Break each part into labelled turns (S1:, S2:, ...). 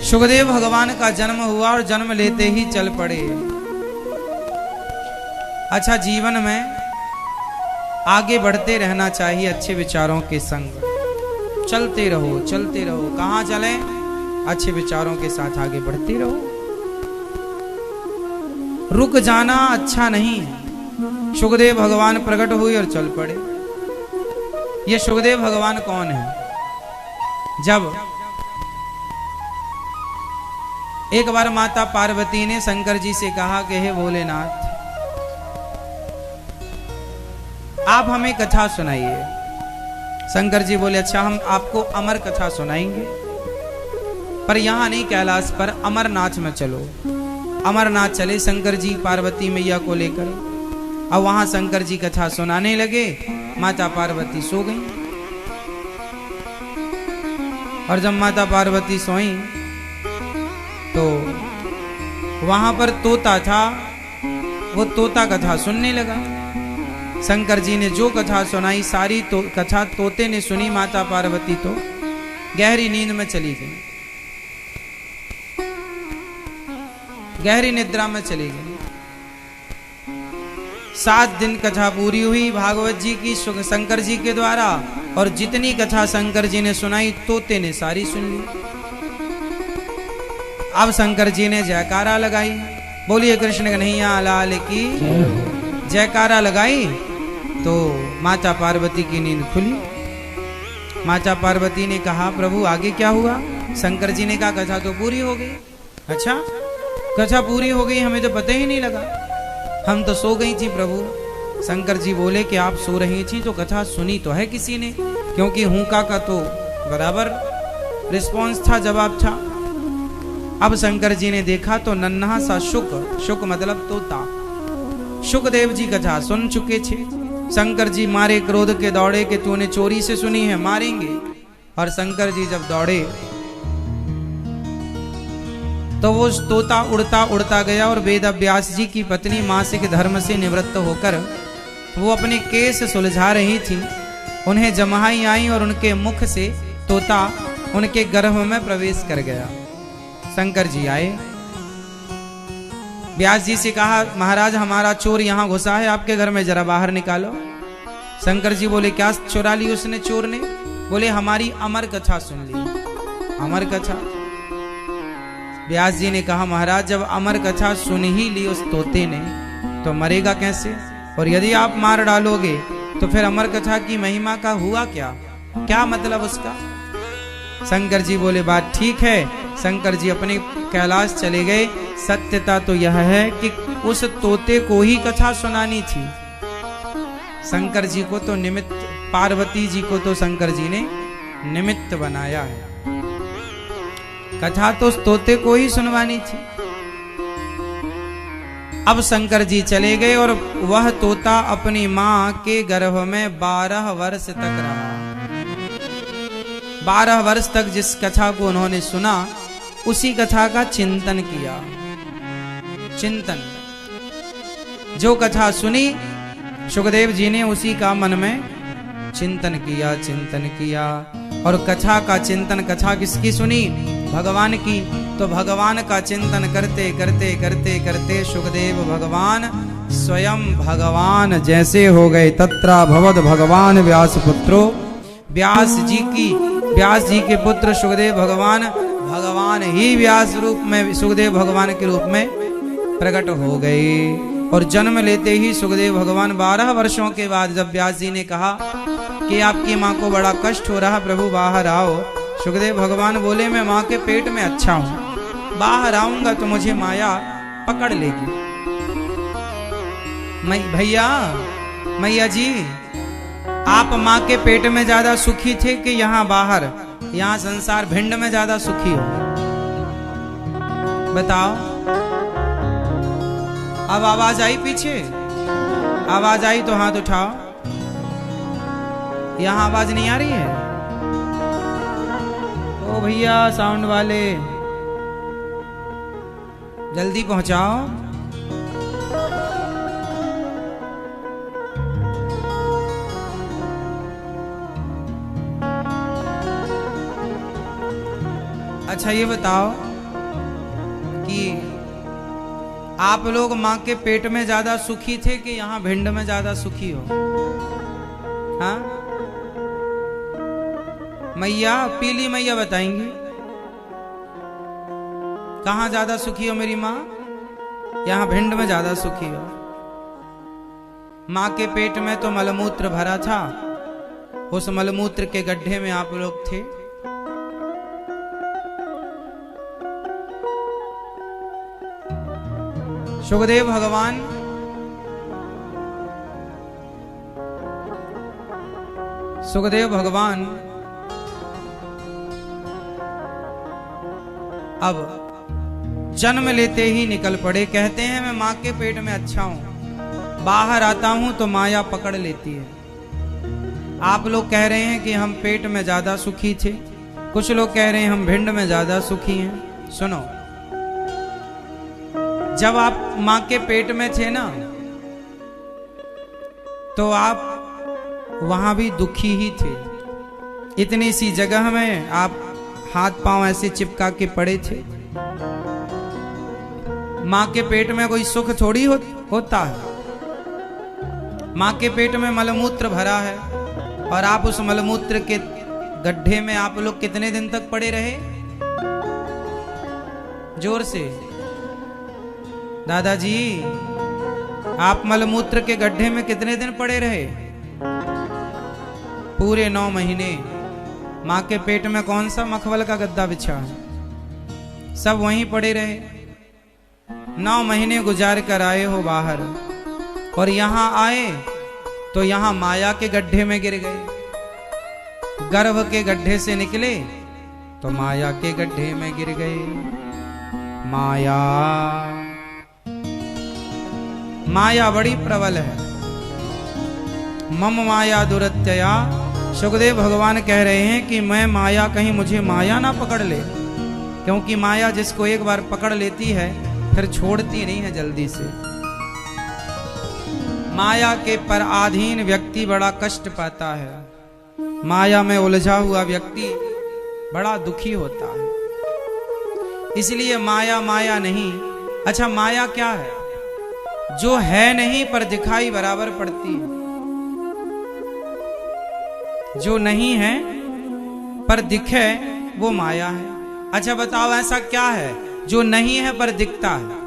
S1: सुखदेव भगवान का जन्म हुआ और जन्म लेते ही चल पड़े। अच्छा, जीवन में आगे बढ़ते रहना चाहिए अच्छे विचारों के संग। चलते रहो चलते रहो। कहाँ चले? अच्छे विचारों के साथ आगे बढ़ते रहो। रुक जाना अच्छा नहीं है। सुखदेव भगवान प्रकट हुए और चल पड़े। ये सुखदेव भगवान कौन है? जब एक बार माता पार्वती ने शंकर जी से कहा कि हे भोलेनाथ, आप हमें कथा सुनाइए। शंकर जी बोले अच्छा, हम आपको अमर कथा सुनाएंगे, पर यहां नहीं, कैलाश पर अमरनाथ में चलो। अमरनाथ चले शंकर जी पार्वती मैया को लेकर। अब वहां शंकर जी कथा सुनाने लगे। माता पार्वती सो गई। और जब माता पार्वती सोई तो वहां पर तोता था, वो तोता कथा सुनने लगा। शंकर जी ने जो कथा सुनाई सारी कथा तोते ने सुनी। माता पार्वती तो गहरी नींद में चली गई, गहरी निद्रा में चली गई। 7 दिन कथा पूरी हुई भागवत जी की शंकर जी के द्वारा, और जितनी कथा शंकर जी ने सुनाई तोते ने सारी सुन ली। अब शंकर जी ने जयकारा लगाई, बोलिए कृष्ण कन्हैया लाल की। जयकारा लगाई तो माता पार्वती की नींद खुली। माता पार्वती ने कहा प्रभु आगे क्या हुआ? शंकर जी ने कहा कथा तो पूरी हो गई। अच्छा, कथा पूरी हो गई, हमें तो पता ही नहीं लगा, हम तो सो गई थी प्रभु। शंकर जी बोले कि आप सो रही थी तो कथा सुनी तो है किसी ने, क्योंकि हुंका का तो बराबर रिस्पॉन्स था, जवाब था। अब शंकर जी ने देखा तो नन्हा सा शुक मतलब तोता, शुकदेव जी कथा सुन चुके थे। शंकर जी मारे क्रोध के दौड़े कि तूने चोरी से सुनी है, मारेंगे। और शंकर जी जब दौड़े तो वो तोता उड़ता उड़ता गया और वेद व्यास जी की पत्नी मासिक धर्म से निवृत्त होकर वो अपने केस सुलझा रही थी। उन्हें जमाई आई और उनके मुख से तोता उनके गर्भ में प्रवेश कर गया। शंकर जी आए, व्यास जी से कहा महाराज हमारा चोर यहाँ घुसा है, आपके घर में जरा बाहर निकालो। शंकर जी बोले क्या चुरा ली उसने चोर ने? बोले हमारी अमर कथा सुन ली। अमर कथा? व्यास जी ने कहा महाराज जब अमर कथा सुन ही ली उस तोते ने तो मरेगा कैसे? और यदि आप मार डालोगे तो फिर अमर कथा की महिमा का हुआ क्या? क्या मतलब उसका? शंकर जी बोले बात ठीक है। शंकर जी अपने कैलाश चले गए। सत्यता तो यह है कि उस तोते को ही कथा सुनानी थी। शंकर जी को तो निमित्त, पार्वती जी को तो शंकर जी ने निमित्त बनाया है। कथा तो उस तोते को ही सुनवानी थी। अब शंकर जी चले गए और वह तोता अपनी मां के गर्भ में 12 वर्ष तक रहा। 12 वर्ष तक जिस कथा को उन्होंने सुना उसी कथा का चिंतन किया। चिंतन, जो कथा सुनी सुखदेव जी ने उसी का मन में चिंतन किया, चिंतन किया। और कथा का चिंतन, कथा किसकी सुनी? भगवान की। तो भगवान का चिंतन करते करते करते करते सुखदेव भगवान स्वयं भगवान जैसे हो गए। तत्रा भवद भगवान व्यास पुत्रो, व्यास जी के पुत्र सुखदेव भगवान, भगवान ही व्यास रूप में सुखदेव भगवान के रूप में प्रकट हो गए। और जन्म लेते ही सुखदेव भगवान 12 वर्षों के बाद जब व्यास जी ने कहा कि आपकी माँ को बड़ा कष्ट हो रहा, प्रभु बाहर आओ, सुखदेव भगवान बोले मैं माँ के पेट में अच्छा हूं, बाहर आऊंगा तो मुझे माया पकड़ लेगी। मैया जी, आप माँ के पेट में ज्यादा सुखी थे कि यहाँ बाहर, यहाँ संसार भिंड में ज्यादा सुखी हो? बताओ। अब आवाज आई पीछे? आवाज आई तो हाथ उठाओ। यहाँ आवाज नहीं आ रही है? ओ भैया साउंड वाले जल्दी पहुंचाओ। अच्छा ये बताओ आप लोग माँ के पेट में ज्यादा सुखी थे कि यहाँ भिंड में ज्यादा सुखी हो? हाँ मैया, पीली मैया बताएंगी कहाँ ज्यादा सुखी हो मेरी माँ? यहाँ भिंड में ज्यादा सुखी हो। माँ के पेट में तो मलमूत्र भरा था, उस मलमूत्र के गड्ढे में आप लोग थे। सुखदेव भगवान अब जन्म लेते ही निकल पड़े। कहते हैं मैं माँ के पेट में अच्छा हूं, बाहर आता हूं तो माया पकड़ लेती है। आप लोग कह रहे हैं कि हम पेट में ज्यादा सुखी थे, कुछ लोग कह रहे हैं हम भिंड में ज्यादा सुखी हैं। सुनो, जब आप माँ के पेट में थे ना, तो आप वहां भी दुखी ही थे। इतनी सी जगह में आप हाथ पांव ऐसे चिपका के पड़े थे। माँ के पेट में कोई सुख थोड़ी होता है। माँ के पेट में मलमूत्र भरा है और आप उस मलमूत्र के गड्ढे में आप लोग कितने दिन तक पड़े रहे? जोर से दादाजी, आप मलमूत्र के गड्ढे में कितने दिन पड़े रहे? पूरे 9 महीने। माँ के पेट में कौन सा मखमल का गद्दा बिछा है? सब वहीं पड़े रहे। 9 महीने गुजार कर आए हो बाहर, और यहां आए तो यहां माया के गड्ढे में गिर गए। गर्भ के गड्ढे से निकले तो माया के गड्ढे में गिर गए। माया बड़ी प्रबल है। मम माया दुरत्यया। सुखदेव भगवान कह रहे हैं कि मैं माया, कहीं मुझे माया ना पकड़ ले, क्योंकि माया जिसको एक बार पकड़ लेती है फिर छोड़ती नहीं है जल्दी से। माया के पराधीन व्यक्ति बड़ा कष्ट पाता है। माया में उलझा हुआ व्यक्ति बड़ा दुखी होता है। इसलिए माया माया नहीं। अच्छा, माया क्या है? जो है नहीं पर दिखाई बराबर पड़ती है। जो नहीं है पर दिखे वो माया है। अच्छा बताओ, ऐसा क्या है जो नहीं है पर दिखता है?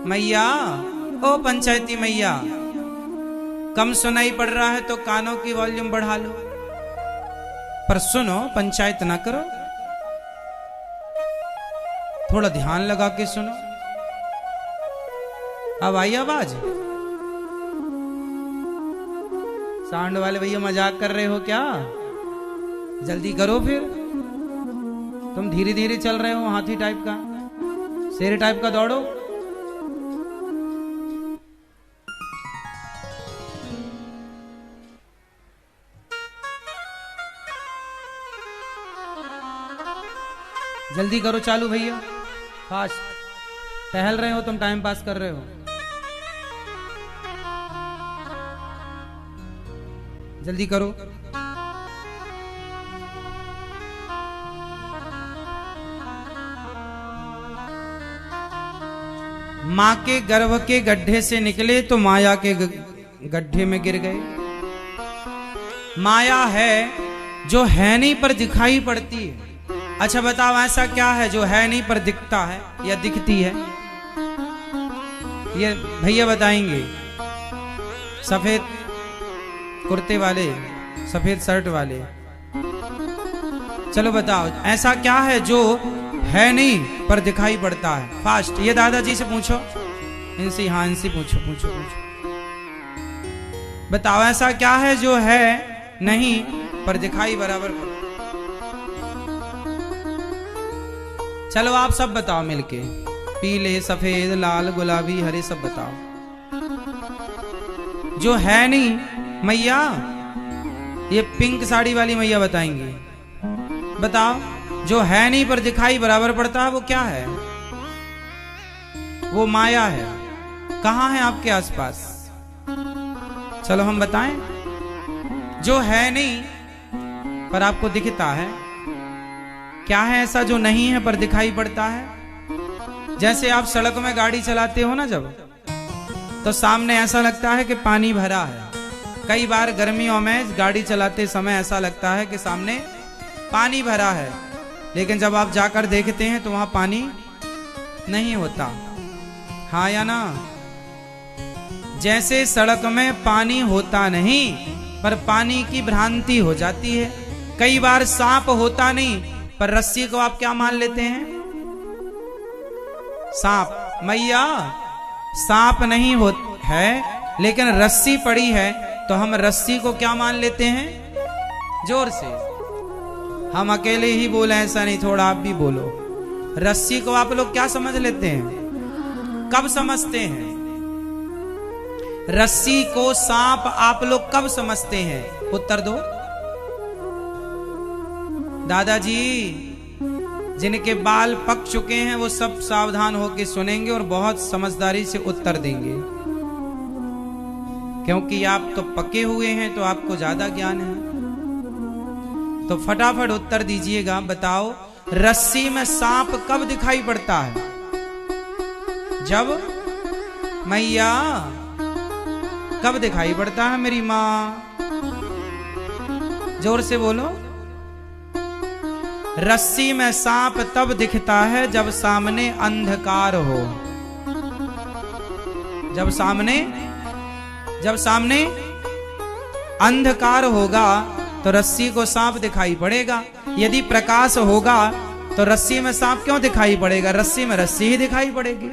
S1: मैया, ओ पंचायती मैया, कम सुनाई पड़ रहा है तो कानों की वॉल्यूम बढ़ा लो, पर सुनो, पंचायत ना करो, थोड़ा ध्यान लगा के सुनो। अब आई आवाज? साउंड वाले भैया मजाक कर रहे हो क्या? जल्दी करो फिर। तुम धीरे धीरे चल रहे हो, हाथी टाइप का, शेर टाइप का दौड़ो। जल्दी करो चालू भैया, फास्ट। टहल रहे हो तुम, टाइम पास कर रहे हो। जल्दी करो। मां के गर्भ के गड्ढे से निकले तो माया के गड्ढे में गिर गए। माया है जो है नहीं पर दिखाई पड़ती है। अच्छा बताओ, ऐसा क्या है जो है नहीं पर दिखता है या दिखती है? ये भैया बताएंगे। सफेद कुर्ते वाले, सफेद शर्ट वाले, चलो बताओ, ऐसा क्या है जो है नहीं पर दिखाई पड़ता है? फास्ट। ये दादाजी से पूछो, इनसे, हाँ इनसे पूछो, पूछो पूछो। बताओ, ऐसा क्या है जो है नहीं पर दिखाई बराबर पड़ता? चलो आप सब बताओ मिलके, पीले, सफेद, लाल, गुलाबी, हरे, सब बताओ। जो है नहीं, मैया, ये पिंक साड़ी वाली मैया बताएंगी। बताओ, जो है नहीं पर दिखाई बराबर पड़ता है वो क्या है? वो माया है। कहां है आपके आसपास? चलो हम बताएं। जो है नहीं पर आपको दिखता है, क्या है ऐसा जो नहीं है पर दिखाई पड़ता है? जैसे आप सड़क में गाड़ी चलाते हो ना जब, तो सामने ऐसा लगता है कि पानी भरा है। कई बार गर्मियों में गाड़ी चलाते समय ऐसा लगता है कि सामने पानी भरा है, लेकिन जब आप जाकर देखते हैं तो वहां पानी नहीं होता। हाँ या ना? जैसे सड़क में पानी होता नहीं, पर पानी की भ्रांति हो जाती है। कई बार सांप होता नहीं, पर रस्सी को आप क्या मान लेते हैं? सांप। मैया सांप नहीं है, लेकिन रस्सी पड़ी है, तो हम रस्सी को क्या मान लेते हैं? जोर से। हम अकेले ही बोले ऐसा नहीं, थोड़ा आप भी बोलो। रस्सी को आप लोग क्या समझ लेते हैं? कब समझते हैं? रस्सी को सांप आप लोग कब समझते हैं? उत्तर दो दादाजी। जिनके बाल पक चुके हैं वो सब सावधान होकर सुनेंगे और बहुत समझदारी से उत्तर देंगे, क्योंकि आप तो पके हुए हैं तो आपको ज्यादा ज्ञान है। तो फटाफट उत्तर दीजिएगा। बताओ, रस्सी में सांप कब दिखाई पड़ता है? जब मैया कब दिखाई पड़ता है मेरी मां? जोर से बोलो। रस्सी में सांप तब दिखता है जब सामने अंधकार हो। जब सामने अंधकार होगा तो रस्सी को सांप दिखाई पड़ेगा। यदि प्रकाश होगा तो रस्सी में सांप क्यों दिखाई पड़ेगा? रस्सी में रस्सी ही दिखाई पड़ेगी।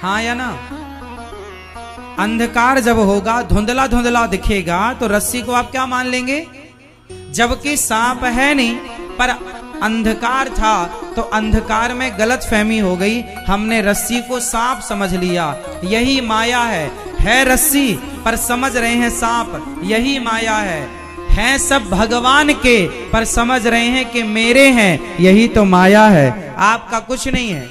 S1: हाँ या ना? अंधकार जब होगा, धुंधला धुंधला दिखेगा, तो रस्सी को आप क्या मान लेंगे? जबकि सांप है नहीं, पर अंधकार था, तो अंधकार में गलत फहमी हो गई, हमने रस्सी को सांप समझ लिया। यही माया है रस्सी पर समझ रहे हैं सांप। यही माया है सब भगवान के पर समझ रहे हैं कि मेरे हैं। यही तो माया है, आपका कुछ नहीं है।